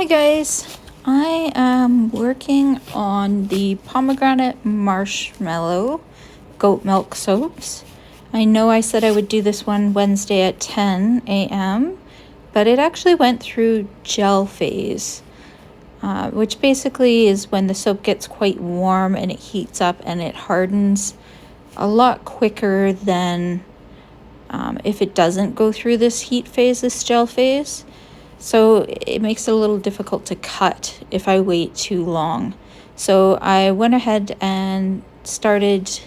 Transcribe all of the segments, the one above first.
Hi guys, I am working on the Pomegranate Marshmellow goat milk soaps. I know I said I would do this one Wednesday at 10 a.m., but it actually went through gel phase, which basically is when the soap gets quite warm and it heats up and it hardens a lot quicker than if it doesn't go through this heat phase, this gel phase. So it makes it a little difficult to cut if I wait too long. So I went ahead and started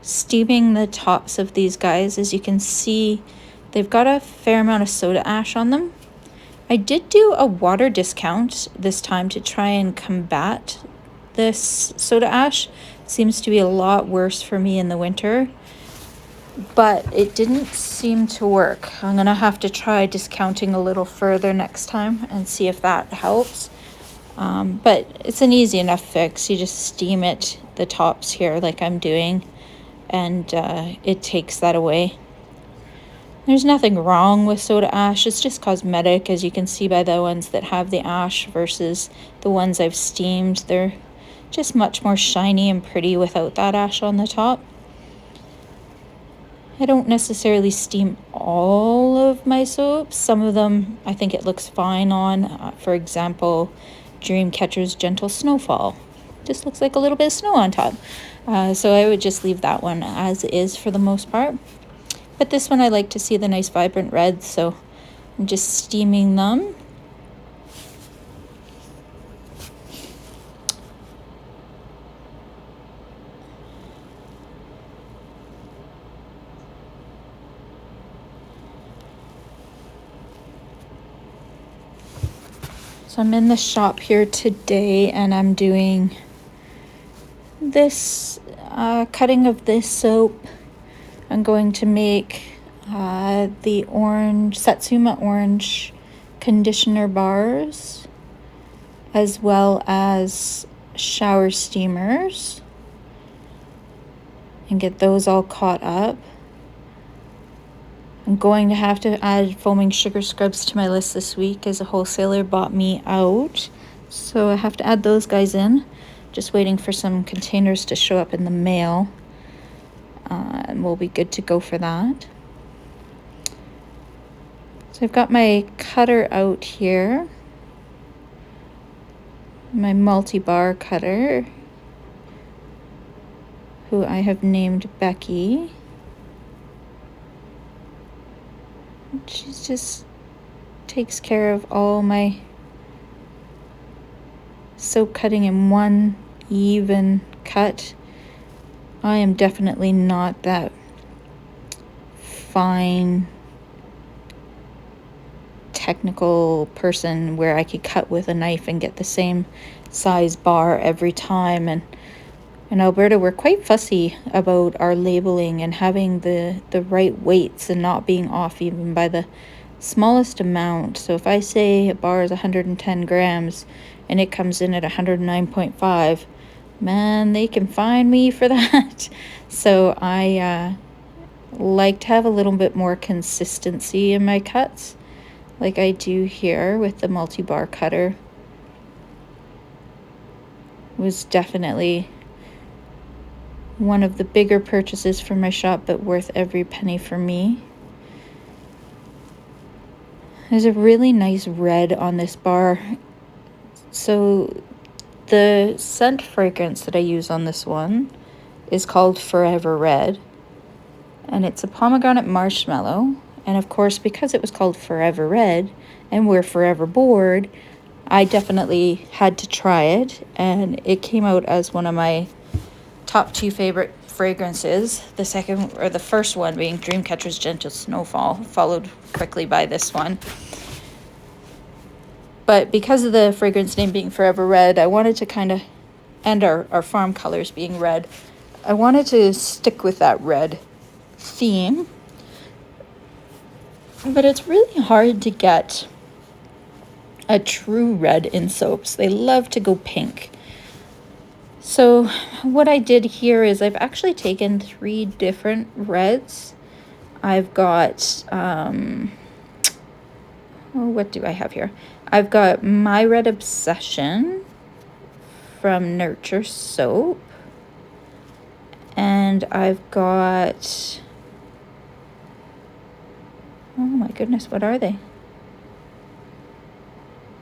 steaming the tops of these guys. As you can see, they've got a fair amount of soda ash on them. I did do a water discount this time to try and combat this soda ash. It seems to be a lot worse for me in the winter, but it didn't seem to work. I'm gonna have to try discounting a little further next time and see if that helps. But it's an easy enough fix. You just steam it, the tops here, like I'm doing, and it takes that away. There's nothing wrong with soda ash. It's just cosmetic, as you can see by the ones that have the ash versus the ones I've steamed. They're just much more shiny and pretty without that ash on the top. I don't necessarily steam all of my soaps. Some of them I think it looks fine on. For example, Dreamcatcher's Gentle Snowfall. Just looks like a little bit of snow on top. So I would just leave that one as is for the most part. But this one I like to see the nice vibrant red, so I'm just steaming them. So I'm in the shop here today and I'm doing this cutting of this soap. I'm going to make the orange Satsuma orange conditioner bars, as well as shower steamers, and get those all caught up. I'm going to have to add foaming sugar scrubs to my list this week, as a wholesaler bought me out. So I have to add those guys in. Just waiting for some containers to show up in the mail. And we'll be good to go for that. So I've got my cutter out here. My multi-bar cutter, who I have named Becky. She just takes care of all my soap cutting in one even cut. I am definitely not that fine technical person where I could cut with a knife and get the same size bar every time. And in Alberta, we're quite fussy about our labeling and having the right weights and not being off even by the smallest amount. So if I say a bar is 110 grams and it comes in at 109.5, man, they can find me for that. So I like to have a little bit more consistency in my cuts, like I do here with the multi-bar cutter. It was definitely one of the bigger purchases for my shop, but worth every penny for me. There's a really nice red on this bar. So the scent fragrance that I use on this one is called Forever Red, and it's a pomegranate marshmallow. And of course, because it was called Forever Red and we're forever bored, I definitely had to try it, and it came out as one of my top 2 favorite fragrances. The second, or the first one, being Dreamcatcher's Gentle Snowfall, followed quickly by this one. But because of the fragrance name being Forever Red, I wanted to kind of, and our farm colors being red, I wanted to stick with that red theme. But it's really hard to get a true red in soaps. They love to go pink. So what I did here is I've actually taken 3 different reds. I've got, Oh, what do I have here? I've got My Red Obsession from Nurture Soap. And I've got, oh my goodness, what are they?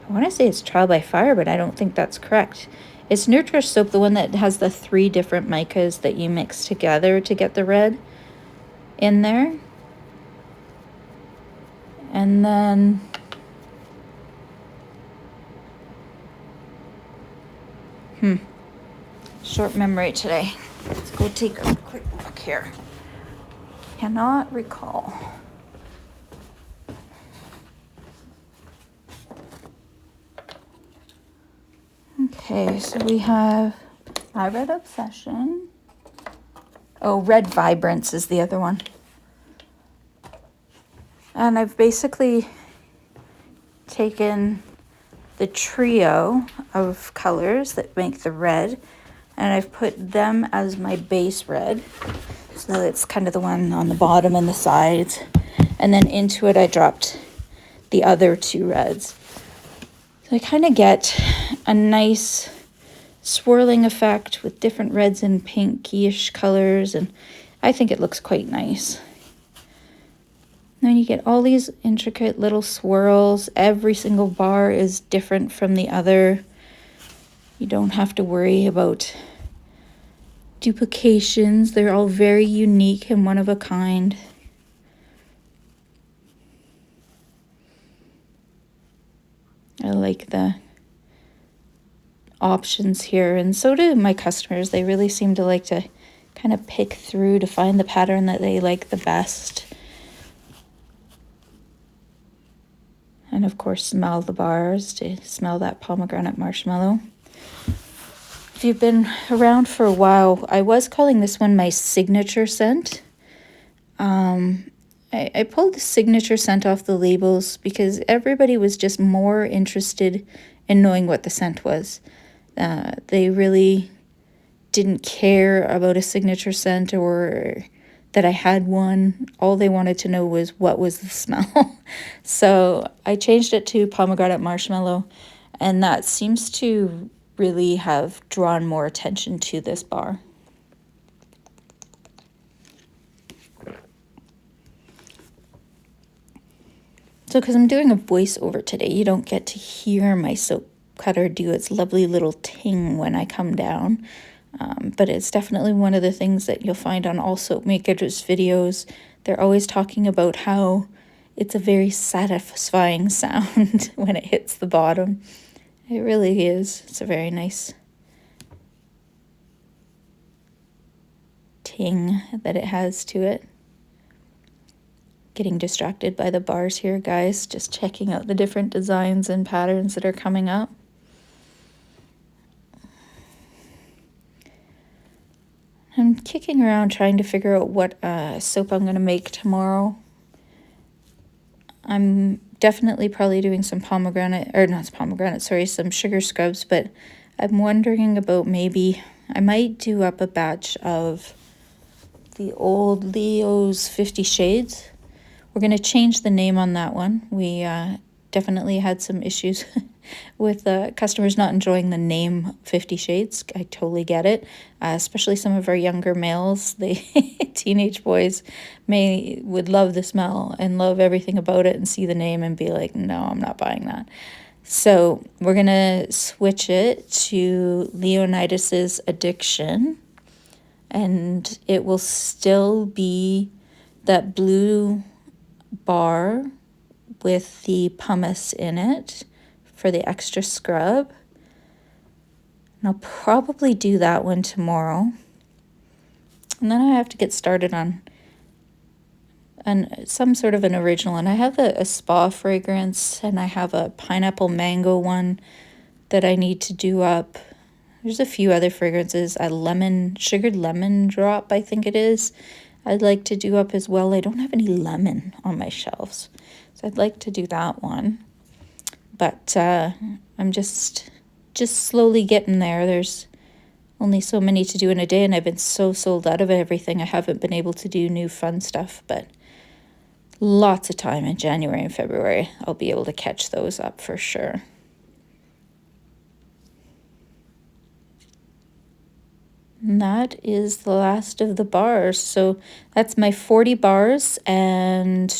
I want to say it's Trial by Fire, but I don't think that's correct. It's Nurture Soap, the one that has the 3 different micas that you mix together to get the red in there. And then short memory today. Let's go take a quick look here. Cannot recall. Okay, so we have My Red Obsession. Oh, Red Vibrance is the other one. And I've basically taken the trio of colors that make the red, and I've put them as my base red. So it's kind of the one on the bottom and the sides. And then into it, I dropped the other 2 reds. So I kind of get a nice swirling effect with different reds and pinkish colors, and I think it looks quite nice. And then you get all these intricate little swirls. Every single bar is different from the other. You don't have to worry about duplications. They're all very unique and one of a kind. I like the options here, and so do my customers. They really seem to like to kind of pick through to find the pattern that they like the best. And of course, smell the bars to smell that pomegranate marshmallow. If you've been around for a while, I was calling this one my signature scent. I pulled the signature scent off the labels because everybody was just more interested in knowing what the scent was. They really didn't care about a signature scent or that I had one. All they wanted to know was what was the smell. So I changed it to pomegranate marshmallow, and that seems to really have drawn more attention to this bar. So because I'm doing a voiceover today, you don't get to hear my soap cutter do its lovely little ting when I come down. But it's definitely one of the things that you'll find on all soap makers' videos. They're always talking about how it's a very satisfying sound when it hits the bottom. It really is. It's a very nice ting that it has to it. Getting distracted by the bars here, guys. Just checking out the different designs and patterns that are coming up. I'm kicking around trying to figure out what soap I'm going to make tomorrow. I'm definitely probably doing some some sugar scrubs, but I'm wondering about maybe I might do up a batch of the old Leo's 50 Shades. We're going to change the name on that one. We definitely had some issues with customers not enjoying the name 50 Shades. I totally get it, especially some of our younger males. They teenage boys would love the smell and love everything about it and see the name and be like, no, I'm not buying that. So we're going to switch it to Leonidas's Addiction, and it will still be that blue bar with the pumice in it for the extra scrub. And I'll probably do that one tomorrow. And then I have to get started on some sort of an original. And I have a spa fragrance, and I have a pineapple mango one that I need to do up. There's a few other fragrances. A sugared lemon drop, I think it is, I'd like to do up as well. I don't have any lemon on my shelves, so I'd like to do that one. But I'm just slowly getting there. There's only so many to do in a day, and I've been so sold out of everything. I haven't been able to do new fun stuff, but lots of time in January and February. I'll be able to catch those up for sure. And that is the last of the bars. So that's my 40 bars, and